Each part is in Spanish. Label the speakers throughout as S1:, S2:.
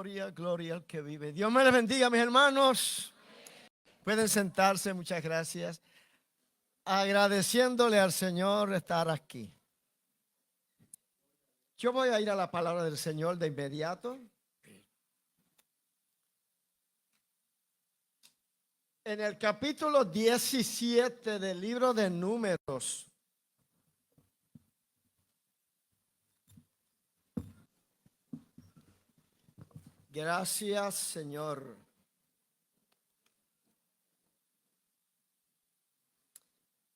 S1: gloria, gloria al que vive. Dios me les bendiga, mis hermanos. Pueden sentarse, muchas gracias. Agradeciéndole al Señor estar aquí. Yo voy a ir a la palabra del Señor de inmediato. En el capítulo 17 del libro de Números. Gracias, Señor.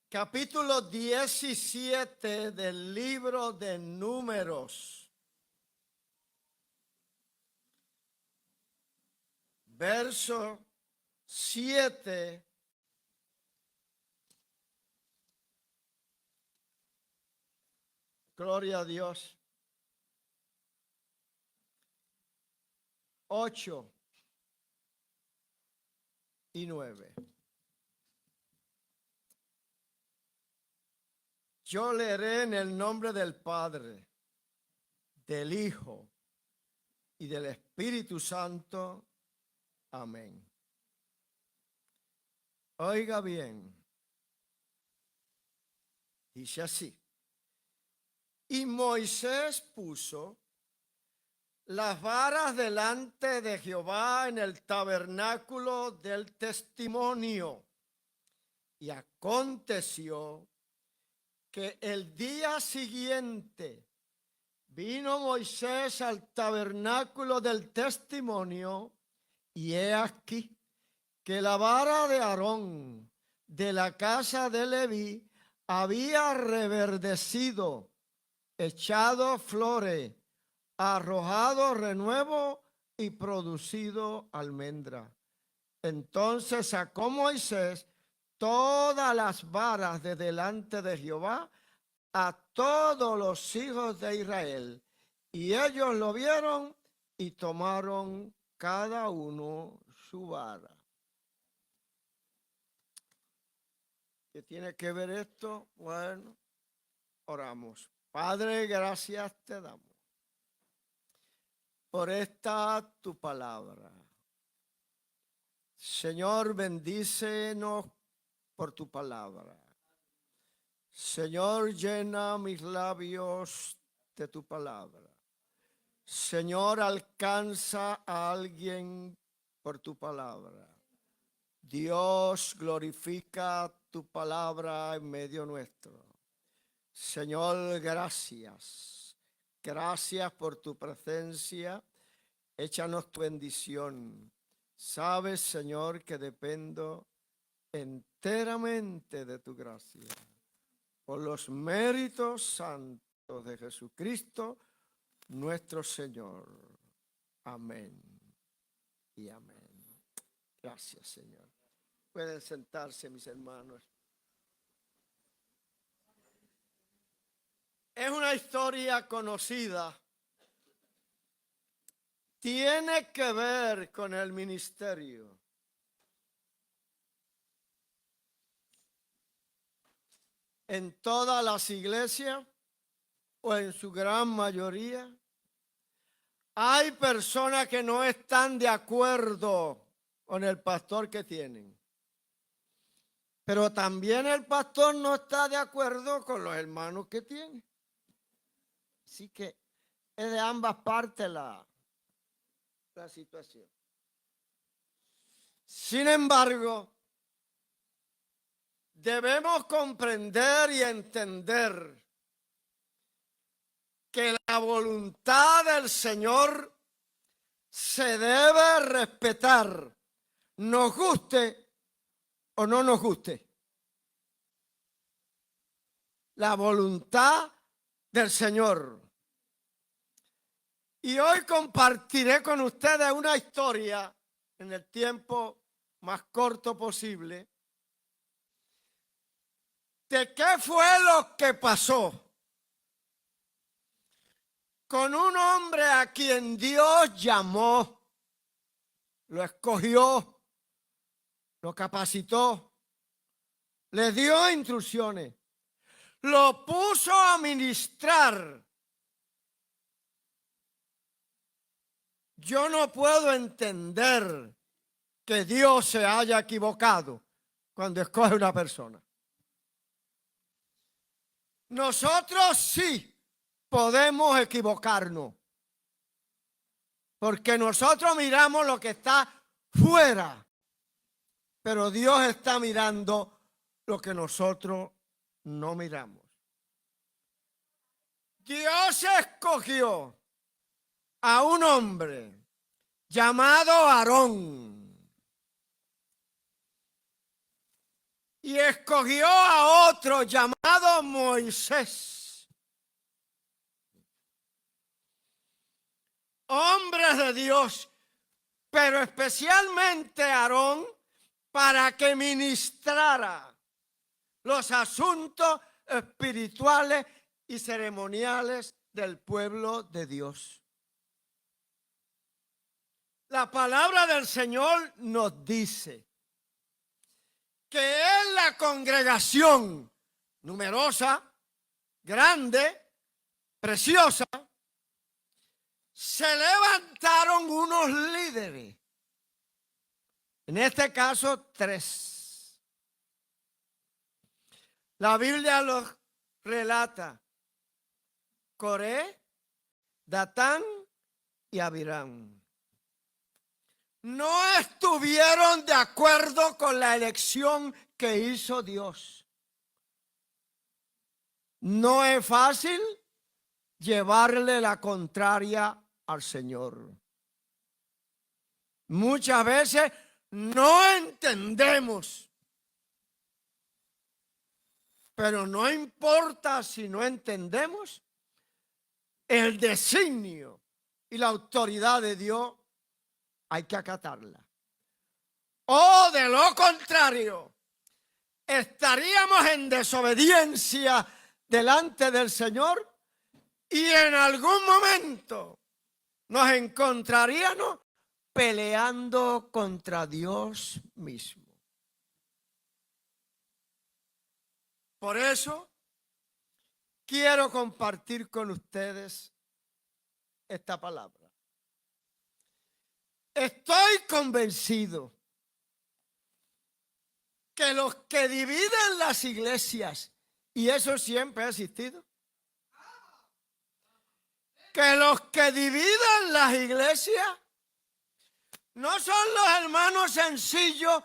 S1: Capítulo 17 del libro de Números. Verso 7. Gloria a Dios. 8 y 9. Yo leeré en el nombre del Padre, del Hijo y del Espíritu Santo. Amén. Oiga bien. Dice así. Y Moisés puso las varas delante de Jehová en el tabernáculo del testimonio. Y aconteció que el día siguiente vino Moisés al tabernáculo del testimonio, y he aquí que la vara de Aarón de la casa de Leví había reverdecido, echado flores, arrojado renuevo y producido almendra. Entonces sacó Moisés todas las varas de delante de Jehová a todos los hijos de Israel, y ellos lo vieron y tomaron cada uno su vara. ¿Qué tiene que ver esto? Bueno, oramos. Padre, gracias te damos por esta tu palabra. Señor, bendícenos por tu palabra. Señor, llena mis labios de tu palabra. Señor, alcanza a alguien por tu palabra. Dios, glorifica tu palabra en medio nuestro. Señor, gracias. Gracias por tu presencia. Échanos tu bendición. Sabes, Señor, que dependo enteramente de tu gracia. Por los méritos santos de Jesucristo, nuestro Señor. Amén y amén. Gracias, Señor. Pueden sentarse, mis hermanos. Es una historia conocida. Tiene que ver con el ministerio. En todas las iglesias, o en su gran mayoría, hay personas que no están de acuerdo con el pastor que tienen. Pero también el pastor no está de acuerdo con los hermanos que tiene. Así que es de ambas partes la situación. Sin embargo, debemos comprender y entender que la voluntad del Señor se debe respetar, nos guste o no nos guste. La voluntad del Señor. Y hoy compartiré con ustedes una historia en el tiempo más corto posible de qué fue lo que pasó con un hombre a quien Dios llamó, lo escogió, lo capacitó, le dio instrucciones, lo puso a ministrar Yo no puedo entender que Dios se haya equivocado cuando escoge una persona. Nosotros sí podemos equivocarnos, porque nosotros miramos lo que está fuera, pero Dios está mirando lo que nosotros no miramos. Dios escogió a un hombre llamado Aarón y escogió a otro llamado Moisés, hombres de Dios, pero especialmente Aarón, para que ministrara los asuntos espirituales y ceremoniales del pueblo de Dios. La palabra del Señor nos dice que en la congregación numerosa, grande, preciosa, se levantaron unos líderes. En este caso, 3. La Biblia los relata: Coré, Datán y Abiram. No estuvieron de acuerdo con la elección que hizo Dios. No es fácil llevarle la contraria al Señor. Muchas veces no entendemos, pero no importa si no entendemos, el designio y la autoridad de Dios hay que acatarla. O de lo contrario, estaríamos en desobediencia delante del Señor y en algún momento nos encontraríamos peleando contra Dios mismo. Por eso quiero compartir con ustedes esta palabra. Estoy convencido que los que dividen las iglesias, y eso siempre ha existido, que los que dividen las iglesias no son los hermanos sencillos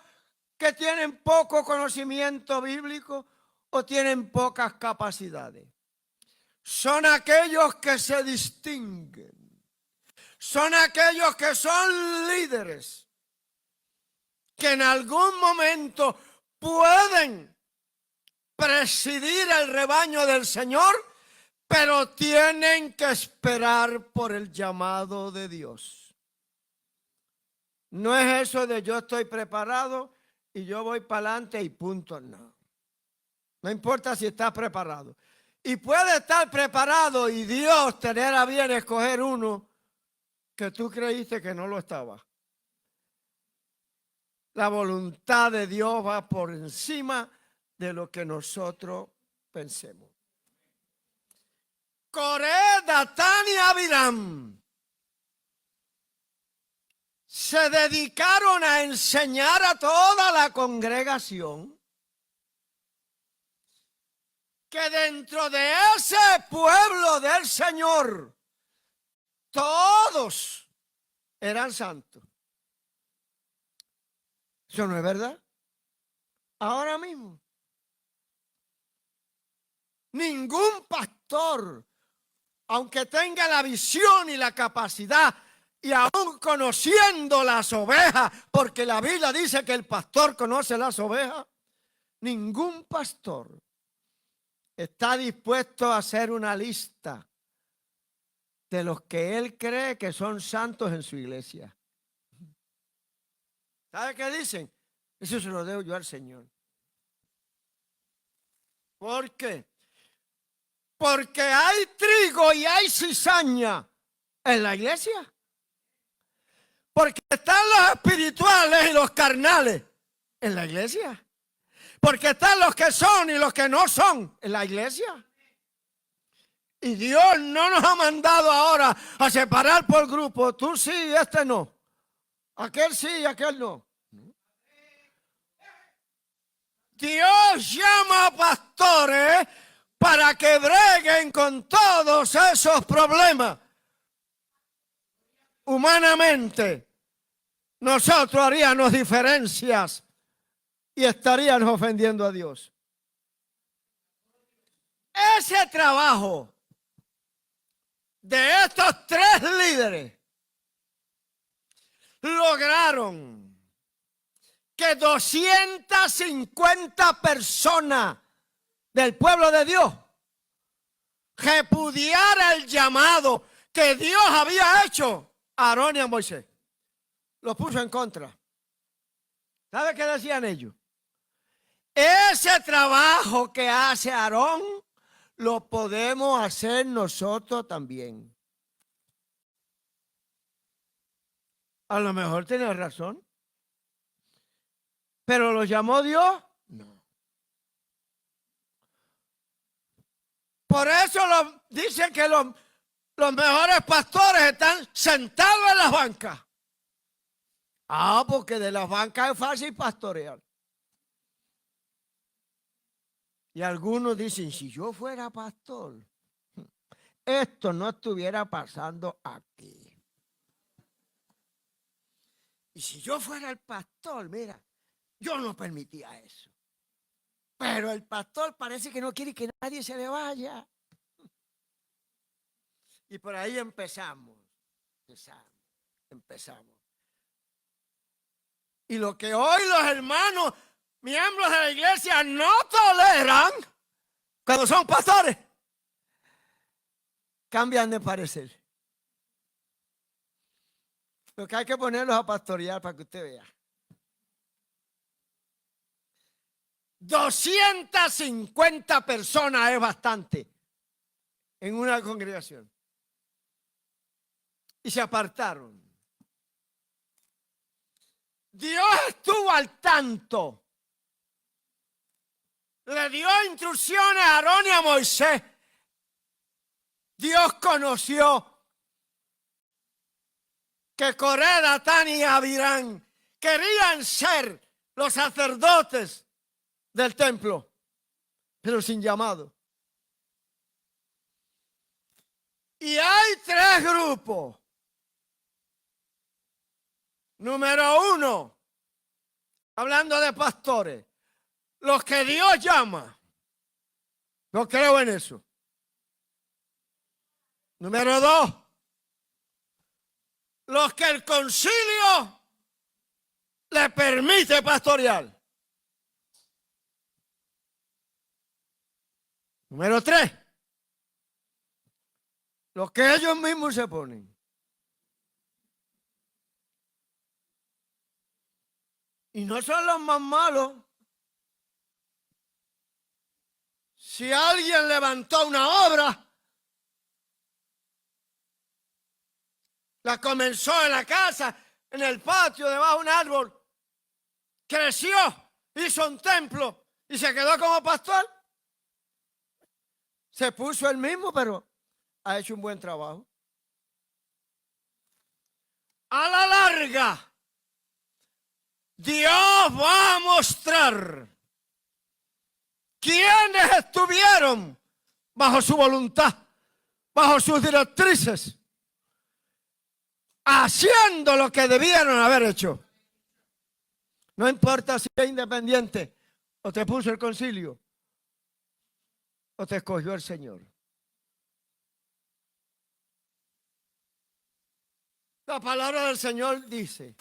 S1: que tienen poco conocimiento bíblico o tienen pocas capacidades. Son aquellos que se distinguen. Son aquellos que son líderes, que en algún momento pueden presidir el rebaño del Señor, pero tienen que esperar por el llamado de Dios. No es eso de yo estoy preparado y yo voy para adelante y punto, no. No importa si estás preparado. Y puede estar preparado y Dios tener a bien escoger uno que tú creíste que no lo estaba. La voluntad de Dios va por encima de lo que nosotros pensemos. Coré, Datán y Abiram se dedicaron a enseñar a toda la congregación que dentro de ese pueblo del Señor todos eran santos. ¿Eso no es verdad? Ahora mismo. Ningún pastor, aunque tenga la visión y la capacidad, y aún conociendo las ovejas, porque la Biblia dice que el pastor conoce las ovejas, ningún pastor está dispuesto a hacer una lista de los que él cree que son santos en su iglesia. ¿Sabe qué dicen? Eso se lo debo yo al Señor. ¿Por qué? Porque hay trigo y hay cizaña en la iglesia. Porque están los espirituales y los carnales en la iglesia. Porque están los que son y los que no son en la iglesia. Y Dios no nos ha mandado ahora a separar por grupo. Tú sí, este no. Aquel sí y aquel no. Dios llama a pastores para que breguen con todos esos problemas. Humanamente, nosotros haríamos diferencias y estaríamos ofendiendo a Dios. Ese trabajo de estos 3 líderes lograron que 250 personas del pueblo de Dios repudiara el llamado que Dios había hecho a Aarón y a Moisés. Lo puso en contra. ¿Sabe qué decían ellos? Ese trabajo que hace Aarón lo podemos hacer nosotros también. A lo mejor tiene razón. ¿Pero lo llamó Dios? No. Por eso dicen que los mejores pastores están sentados en las bancas. Porque de las bancas es fácil pastorear. Y algunos dicen, si yo fuera pastor, esto no estuviera pasando aquí. Y si yo fuera el pastor, mira, yo no permitía eso. Pero el pastor parece que no quiere que nadie se le vaya. Y por ahí empezamos. Y lo que hoy los hermanos, miembros de la iglesia, no toleran cuando son pastores, cambian de parecer. Lo que hay que ponerlos a pastorear para que usted vea. 250 personas es bastante en una congregación. Y se apartaron. Dios estuvo al tanto. Le dio instrucciones a Aarón y a Moisés. Dios conoció que Coré, Datán y Abirán querían ser los sacerdotes del templo, pero sin llamado. Y hay 3 grupos. Número 1, hablando de pastores, los que Dios llama. No creo en eso. Número 2, los que el concilio le permite pastorear. Número 3, los que ellos mismos se ponen. Y no son los más malos. Si alguien levantó una obra, la comenzó en la casa, en el patio, debajo de un árbol, creció, hizo un templo y se quedó como pastor, se puso él mismo, pero ha hecho un buen trabajo. A la larga, Dios va a mostrar quiénes estuvieron bajo su voluntad, bajo sus directrices, haciendo lo que debieron haber hecho. No importa si es independiente o te puso el concilio o te escogió el Señor. La palabra del Señor dice,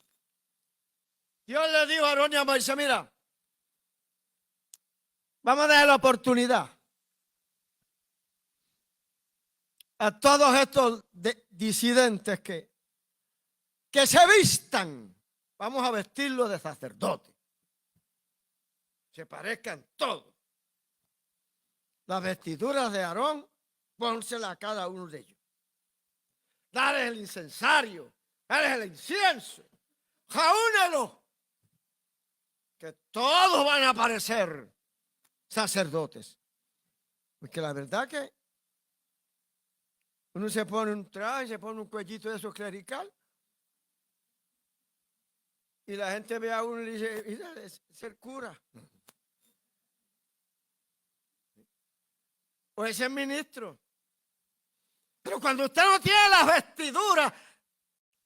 S1: Dios le dijo a Aarón y a Moisés, mira, vamos a dar la oportunidad a todos estos disidentes que se vistan. Vamos a vestirlos de sacerdotes. Se parezcan todos. Las vestiduras de Aarón, pónselas a cada uno de ellos. Dale el incensario, dale el incienso, jaúnelo, que todos van a parecer sacerdotes. Porque la verdad que Uno se pone un traje, se pone un cuellito de esos clerical. Y la gente ve a uno y dice, mira, es el cura. O es el ministro. Pero cuando usted no tiene las vestiduras,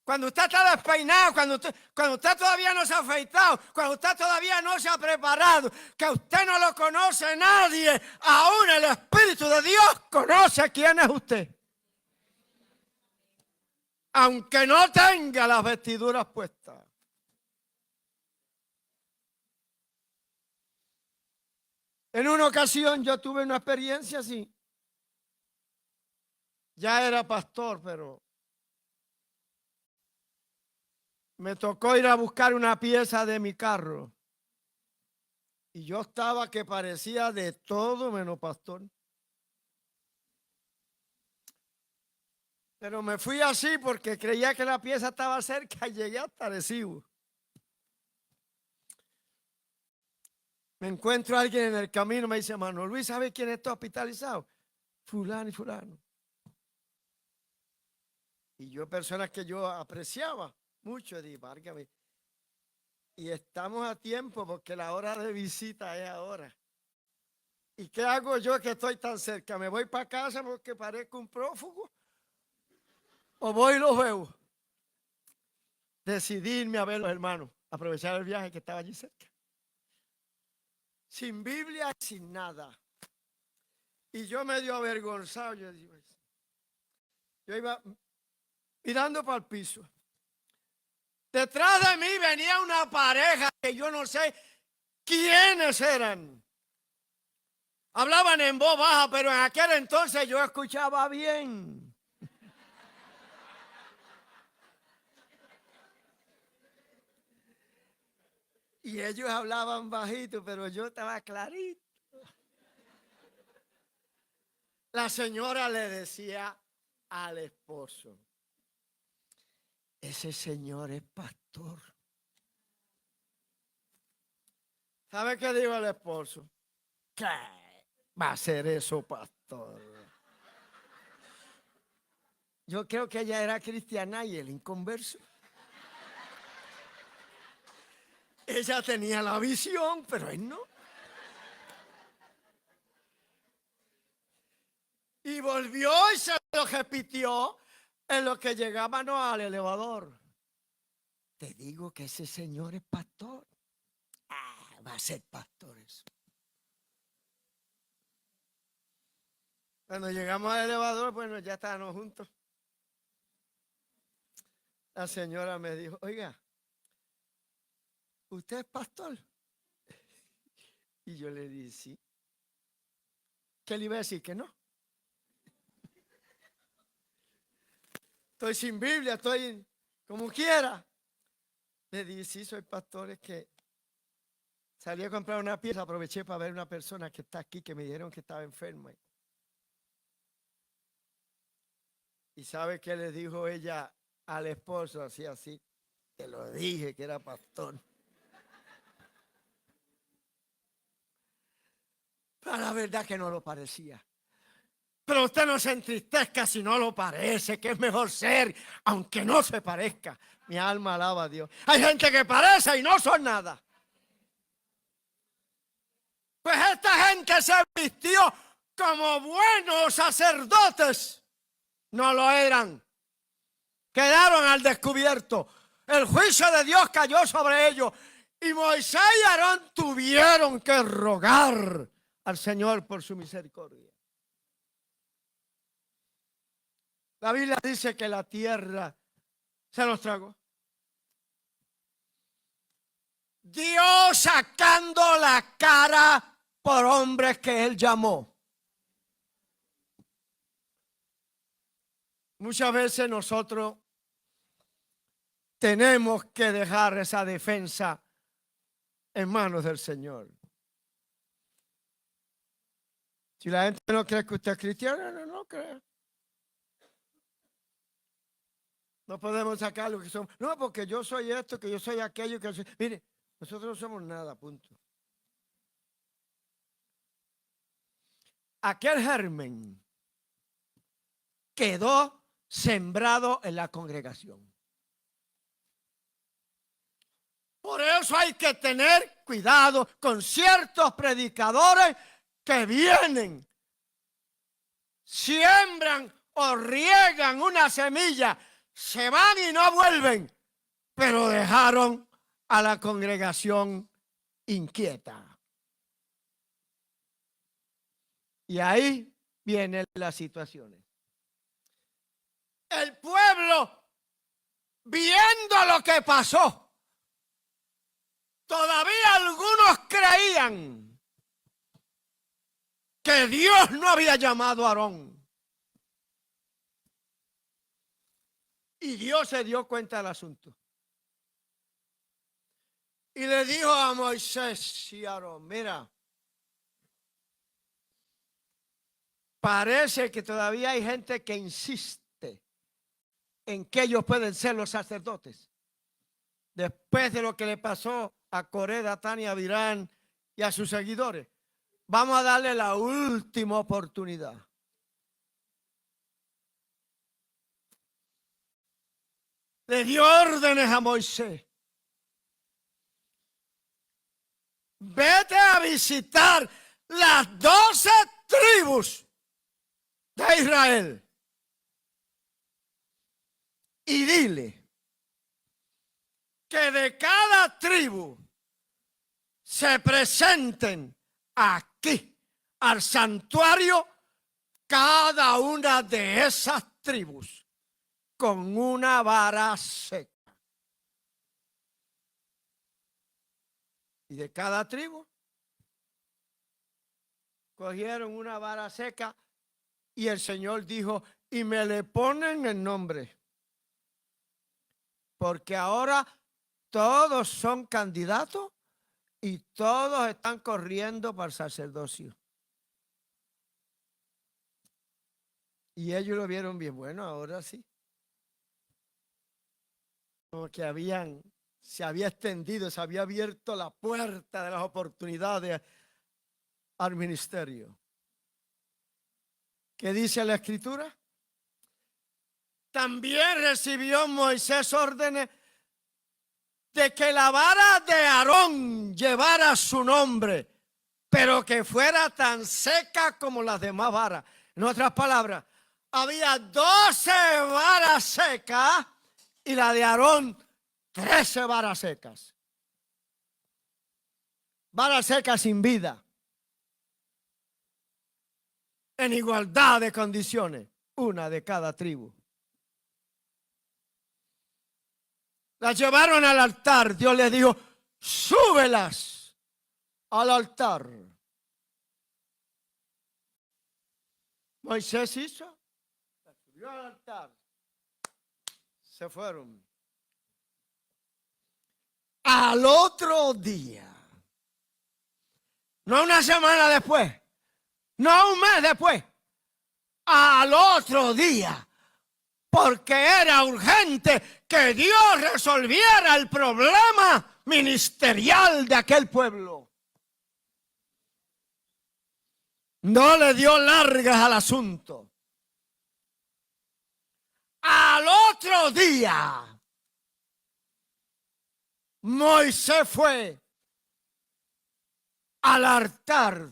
S1: cuando usted está despeinado, cuando usted todavía no se ha afeitado, cuando usted todavía no se ha preparado, que usted no lo conoce nadie, aún el Espíritu de Dios conoce quién es usted. Aunque no tenga las vestiduras puestas. En una ocasión yo tuve una experiencia así. Ya era pastor, pero me tocó ir a buscar una pieza de mi carro. Y yo estaba que parecía de todo menos pastor. Pero me fui así porque creía que la pieza estaba cerca y llegué hasta Arecibo. Me encuentro a alguien en el camino, me dice, hermano Luis, ¿sabe quién está hospitalizado? Fulano y fulano. Y yo, personas que yo apreciaba mucho, dije, válgame. Y estamos a tiempo porque la hora de visita es ahora. ¿Y qué hago yo que estoy tan cerca? ¿Me voy para casa porque parezco un prófugo? ¿O voy y los veo? Decidí irme a ver a los hermanos, aprovechar el viaje que estaba allí cerca. Sin Biblia, sin nada. Y yo medio avergonzado, yo iba mirando para el piso. Detrás de mí venía una pareja que yo no sé quiénes eran. Hablaban en voz baja, pero en aquel entonces yo escuchaba bien. Y ellos hablaban bajito, pero yo estaba clarito. La señora le decía al esposo, ese señor es pastor. ¿Sabe qué dijo el esposo? ¿Qué va a ser eso, pastor? Yo creo que ella era cristiana y él inconverso. Ella tenía la visión, pero él no. Y volvió y se lo repitió en lo que llegábamos al elevador. Te digo que ese señor es pastor. Va a ser pastor eso. Cuando llegamos al elevador, bueno, ya estábamos juntos. La señora me dijo, oiga, ¿usted es pastor? Y yo le dije, sí. ¿Qué le iba a decir? Que no. Estoy sin Biblia, estoy como quiera. Le dije, sí, soy pastor, es que salí a comprar una pieza, aproveché para ver una persona que está aquí, que me dijeron que estaba enferma. ¿Y sabe qué le dijo ella al esposo? Así, te lo dije que era pastor. Pero la verdad que no lo parecía. Pero usted no se entristezca si no lo parece, que es mejor ser, aunque no se parezca. Mi alma alaba a Dios. Hay gente que parece y no son nada. Pues esta gente se vistió como buenos sacerdotes. No lo eran. Quedaron al descubierto. El juicio de Dios cayó sobre ellos. Y Moisés y Aarón tuvieron que rogar al Señor por su misericordia. La Biblia dice que la tierra se los tragó. Dios sacando la cara por hombres que Él llamó. Muchas veces nosotros tenemos que dejar esa defensa en manos del Señor. Si la gente no cree que usted es cristiano, no cree. No podemos sacar lo que somos. No, porque yo soy esto, que yo soy aquello, que soy... Mire, nosotros no somos nada, punto. Aquel germen quedó sembrado en la congregación. Por eso hay que tener cuidado con ciertos predicadores que vienen, siembran o riegan una semilla, se van y no vuelven, pero dejaron a la congregación inquieta. Y ahí vienen las situaciones. El pueblo, viendo lo que pasó, todavía algunos creían que Dios no había llamado a Aarón. Y Dios se dio cuenta del asunto. Y le dijo a Moisés y a Aarón, mira, parece que todavía hay gente que insiste en que ellos pueden ser los sacerdotes. Después de lo que le pasó a Coré, Datán y a Abirán y a sus seguidores, vamos a darle la última oportunidad. Le dio órdenes a Moisés. Vete a visitar las 12 tribus de Israel y dile que de cada tribu se presenten aquí al santuario cada una de esas tribus con una vara seca. Y de cada tribu cogieron una vara seca y el Señor dijo, y me le ponen el nombre. Porque ahora todos son candidatos y todos están corriendo para el sacerdocio. Y ellos lo vieron bien, bueno, ahora sí. Como que se había extendido, se había abierto la puerta de las oportunidades al ministerio. ¿Qué dice la Escritura? También recibió Moisés órdenes de que la vara de Aarón llevara su nombre, pero que fuera tan seca como las demás varas. En otras palabras, había 12 varas secas y la de Aarón 13 varas secas. Varas secas sin vida. En igualdad de condiciones, una de cada tribu. Las llevaron al altar. Dios les dijo, súbelas al altar. Moisés hizo, las subió al altar. Se fueron. Al otro día, no una semana después, no un mes después, al otro día, porque era urgente que Dios resolviera el problema ministerial de aquel pueblo. No le dio largas al asunto. Al otro día, Moisés fue al altar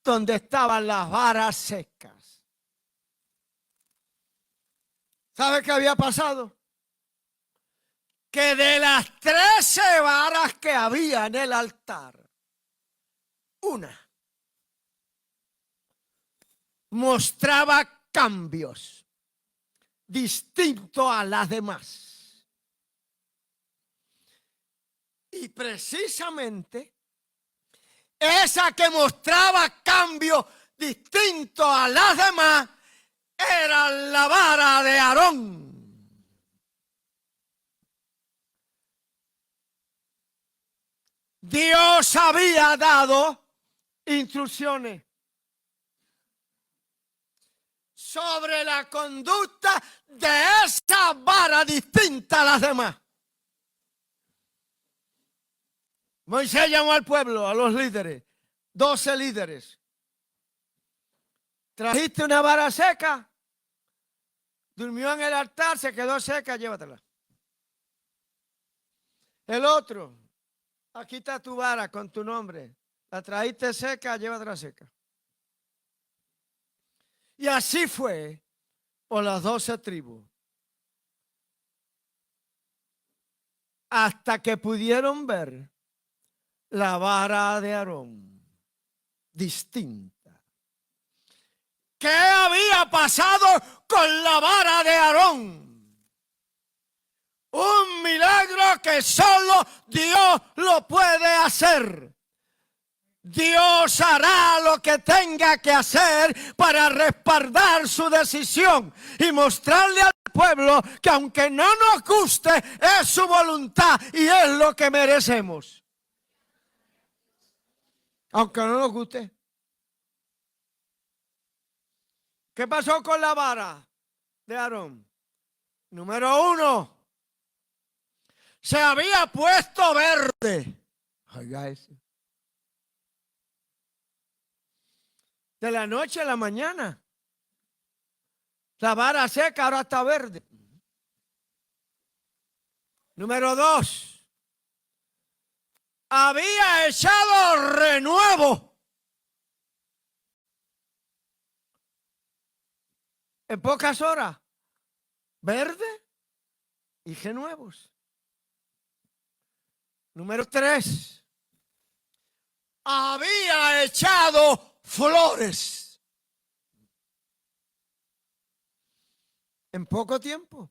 S1: donde estaban las varas secas. ¿Sabe qué había pasado? Que de las 13 varas que había en el altar, una mostraba cambios distintos a las demás. Y precisamente esa que mostraba cambios distintos a las demás era la vara de Aarón. Dios había dado instrucciones sobre la conducta de esa vara distinta a las demás. Moisés llamó al pueblo, a los líderes, 12 líderes. ¿Trajiste una vara seca? Durmió en el altar, se quedó seca, llévatela. El otro, aquí está tu vara con tu nombre. La traíste seca, llévatela seca. Y así fue por las 12 tribus. Hasta que pudieron ver la vara de Aarón distinta. ¿Qué había pasado con la vara de Aarón? Un milagro que solo Dios lo puede hacer. Dios hará lo que tenga que hacer para respaldar su decisión y mostrarle al pueblo que aunque no nos guste, es su voluntad y es lo que merecemos. Aunque no nos guste. ¿Qué pasó con la vara de Aarón? Número 1. Se había puesto verde. Oiga eso. De la noche a la mañana. La vara seca ahora está verde. Número 2. Había echado renuevo. En pocas horas. Verde y renuevos. Número 3. Había echado flores. En poco tiempo.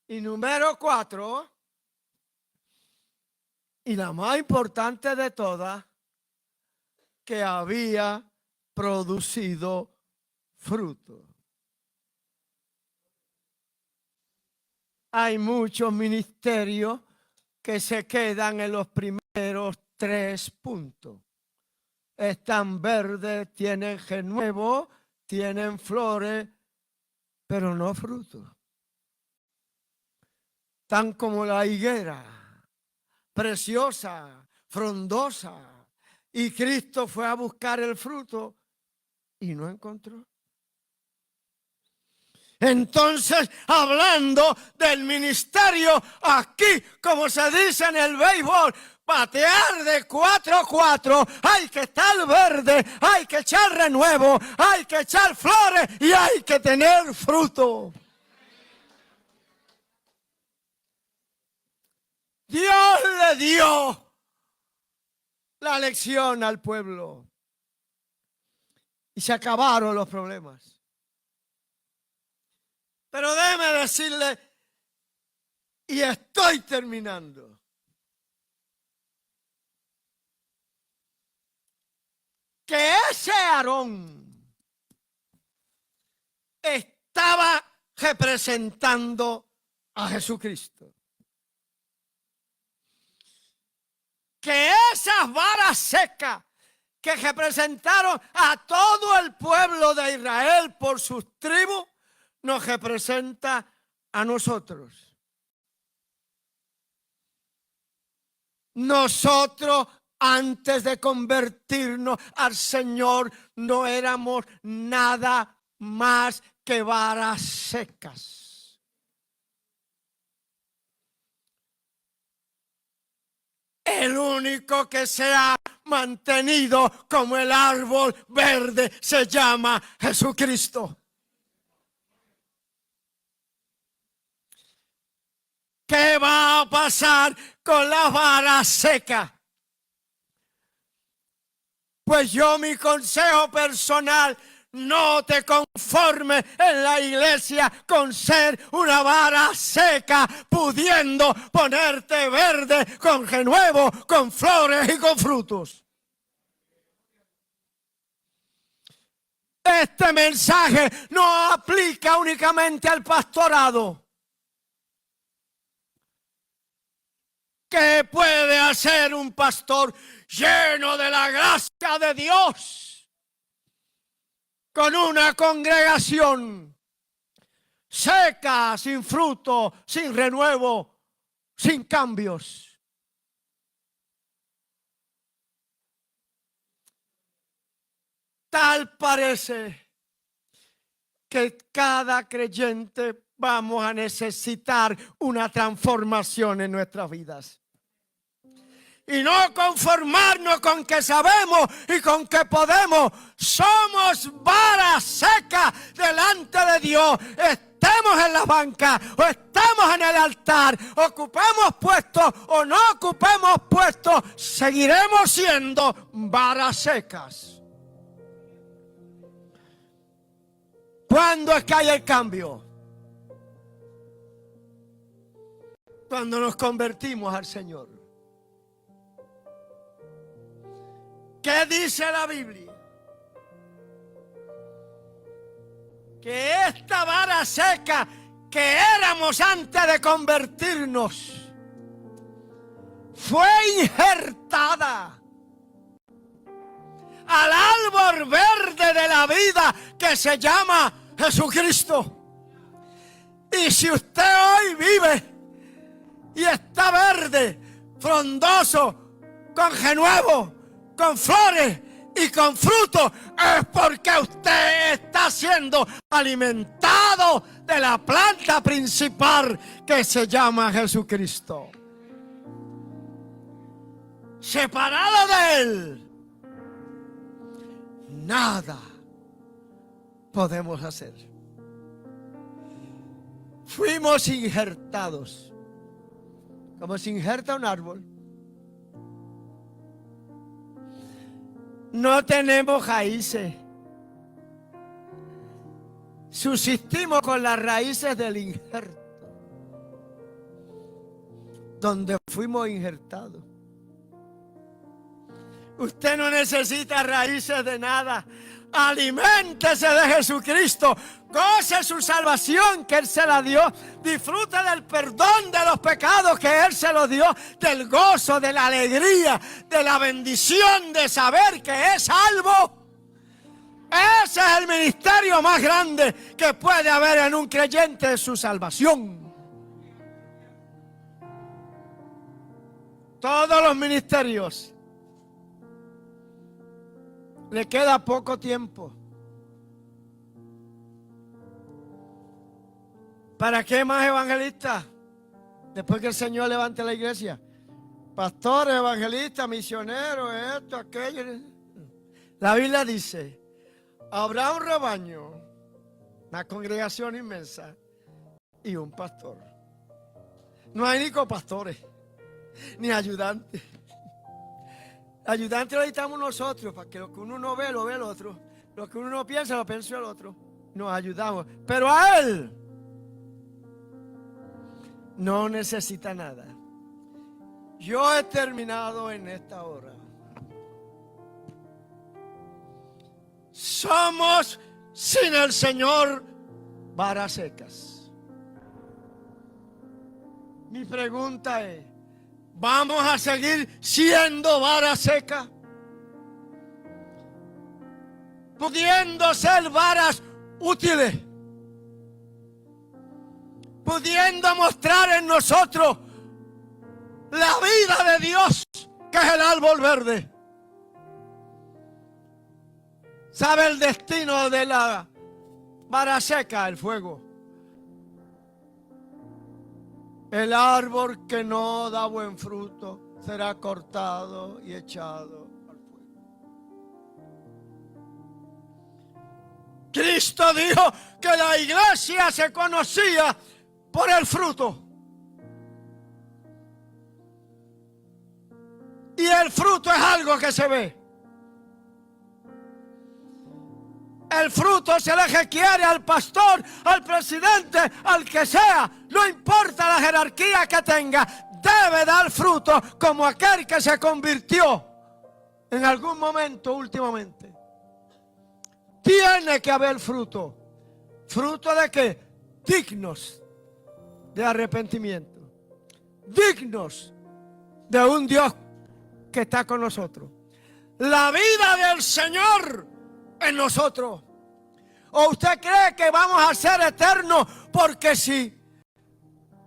S1: Y número 4. Y la más importante de todas, que había producido fruto. Hay muchos ministerios que se quedan en los primeros 3 puntos. Están verdes, tienen renuevo, tienen flores, pero no frutos. Tan como la higuera, preciosa, frondosa. Y Cristo fue a buscar el fruto y no encontró. Entonces, hablando del ministerio, aquí, como se dice en el béisbol, batear de 4-4, hay que estar verde, hay que echar renuevo, hay que echar flores y hay que tener fruto. Dios le dio la lección al pueblo y se acabaron los problemas. Pero déjeme decirle, y estoy terminando, que ese Aarón estaba representando a Jesucristo. Que esas varas secas que representaron a todo el pueblo de Israel por sus tribus, nos representa a nosotros. Nosotros, antes de convertirnos al Señor, no éramos nada más que varas secas. El único que se ha mantenido como el árbol verde se llama Jesucristo. ¿Qué va a pasar con la vara seca? Pues yo, mi consejo personal, no te conformes en la iglesia con ser una vara seca, pudiendo ponerte verde con renuevo, con flores y con frutos. Este mensaje no aplica únicamente al pastorado. ¿Qué puede hacer un pastor lleno de la gracia de Dios con una congregación seca, sin fruto, sin renuevo, sin cambios? Tal parece que cada creyente vamos a necesitar una transformación en nuestras vidas. Y no conformarnos con que sabemos y con que podemos. Somos vara seca delante de Dios. Estemos en la banca o estemos en el altar, ocupemos puestos o no ocupemos puestos, seguiremos siendo varas secas. ¿Cuándo es que hay el cambio? Cuando nos convertimos al Señor. ¿Qué dice la Biblia? Que esta vara seca que éramos antes de convertirnos fue injertada al árbol verde de la vida que se llama Jesucristo. Y si usted hoy vive y está verde, frondoso, con renuevo, con flores y con frutos, es porque usted está siendo alimentado de la planta principal que se llama Jesucristo. Separado de Él, nada podemos hacer. Fuimos injertados, como se injerta un árbol. No tenemos raíces. Subsistimos con las raíces del injerto, donde fuimos injertados. Usted no necesita raíces de nada. Aliméntese de Jesucristo. Goce su salvación que Él se la dio. Disfrute del perdón de los pecados que Él se los dio. Del gozo, de la alegría, de la bendición de saber que es salvo. Ese es el ministerio más grande que puede haber en un creyente, de su salvación. Todos los ministerios le queda poco tiempo. ¿Para qué más evangelistas? Después que el Señor levante la iglesia. Pastores, evangelistas, misioneros, esto, aquello. La Biblia dice, habrá un rebaño, una congregación inmensa y un pastor. No hay ni copastores, ni ayudantes. Ayudantes lo necesitamos nosotros, para que lo que uno no ve, lo ve el otro. Lo que uno no piensa, lo piensa el otro. Nos ayudamos. Pero a Él no necesita nada. Yo he terminado en esta hora. Somos sin el Señor varas secas. Mi pregunta es, ¿vamos a seguir siendo varas secas? Pudiendo ser varas útiles. Pudiendo mostrar en nosotros la vida de Dios, que es el árbol verde. ¿Sabe el destino de la vara seca? El fuego. El árbol que no da buen fruto será cortado y echado al fuego. Cristo dijo que la iglesia se conocía por el fruto. Y el fruto es algo que se ve. El fruto se le requiere al pastor, al presidente, al que sea. No importa la jerarquía que tenga. Debe dar fruto como aquel que se convirtió en algún momento últimamente. Tiene que haber fruto. ¿Fruto de qué? Dignos de arrepentimiento. Dignos de un Dios que está con nosotros. La vida del Señor en nosotros. ¿O usted cree que vamos a ser eternos porque sí?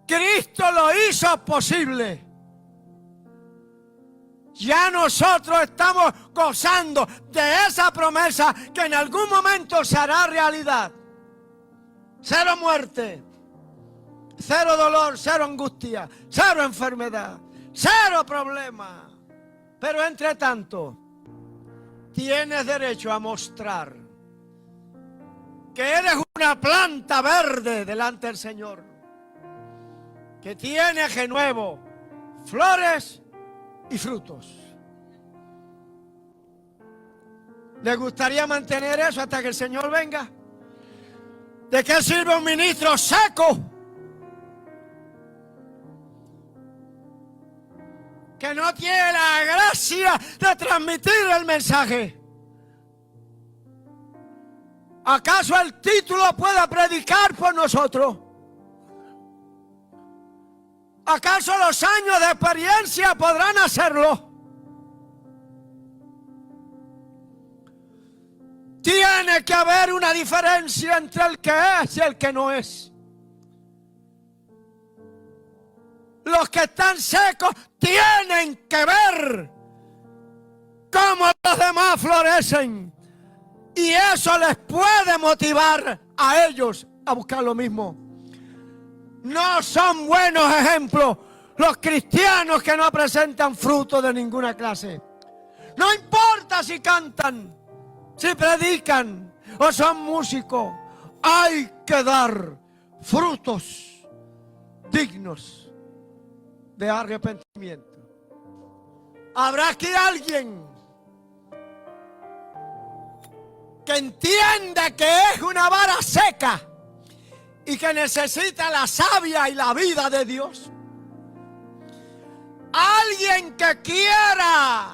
S1: Cristo lo hizo posible. Ya nosotros estamos gozando de esa promesa que en algún momento se hará realidad. cero muerte, cero dolor, cero angustia, cero enfermedad, cero problema. Pero entre tanto, tienes derecho a mostrar que eres una planta verde delante del Señor, que tiene genuevo, flores y frutos. ¿Le gustaría mantener eso hasta que el Señor venga? ¿De qué sirve un ministro seco que no tiene la gracia de transmitir el mensaje? ¿Acaso el título pueda predicar por nosotros? ¿Acaso los años de experiencia podrán hacerlo? Tiene que haber una diferencia entre el que es y el que no es. Los que están secos tienen que ver cómo los demás florecen. Y eso les puede motivar a ellos a buscar lo mismo. No son buenos ejemplos los cristianos que no presentan fruto de ninguna clase. No importa si cantan, si predican o son músicos, hay que dar frutos dignos de arrepentimiento. Habrá aquí alguien que entienda que es una vara seca y que necesita la savia y la vida de Dios. Alguien que quiera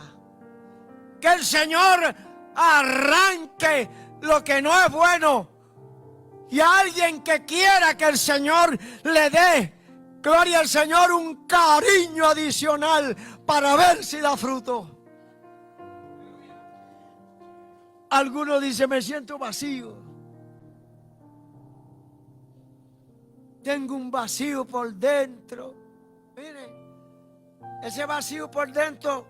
S1: que el Señor arranque lo que no es bueno, y alguien que quiera que el Señor le dé, gloria al Señor, un cariño adicional para ver si da fruto. Algunos dicen: me siento vacío, tengo un vacío por dentro. Mire, ese vacío por dentro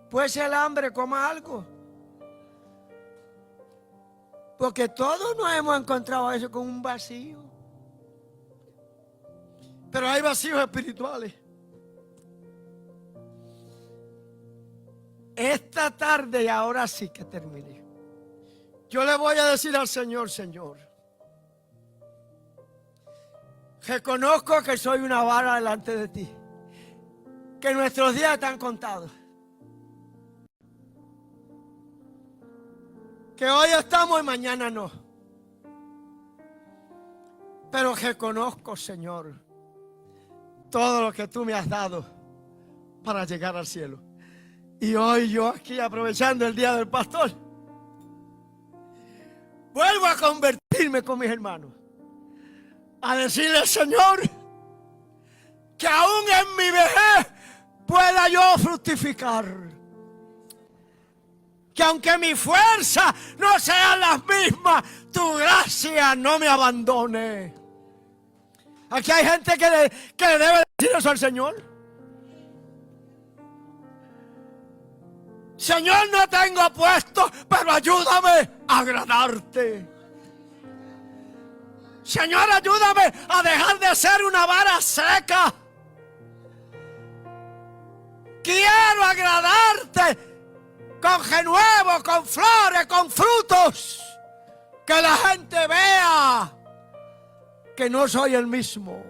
S1: puede ser el hambre, coma algo. Porque todos nos hemos encontrado eso con un vacío. Pero hay vacíos espirituales. Esta tarde, y ahora sí que terminé, yo le voy a decir al Señor: Señor, reconozco que soy una vara delante de ti, que nuestros días están contados, que hoy estamos y mañana no. Pero reconozco, Señor, todo lo que tú me has dado para llegar al cielo. Y hoy yo aquí, aprovechando el día del pastor, vuelvo a convertirme con mis hermanos, a decirle: Señor, que aún en mi vejez pueda yo fructificar. Que aunque mi fuerza no sean las mismas, tu gracia no me abandone. Aquí hay gente que le debe decir eso al Señor. Señor, no tengo puesto, pero ayúdame a agradarte. Señor, ayúdame a dejar de ser una vara seca. Quiero agradarte con genuevo, con flores, con frutos. Que la gente vea que no soy el mismo.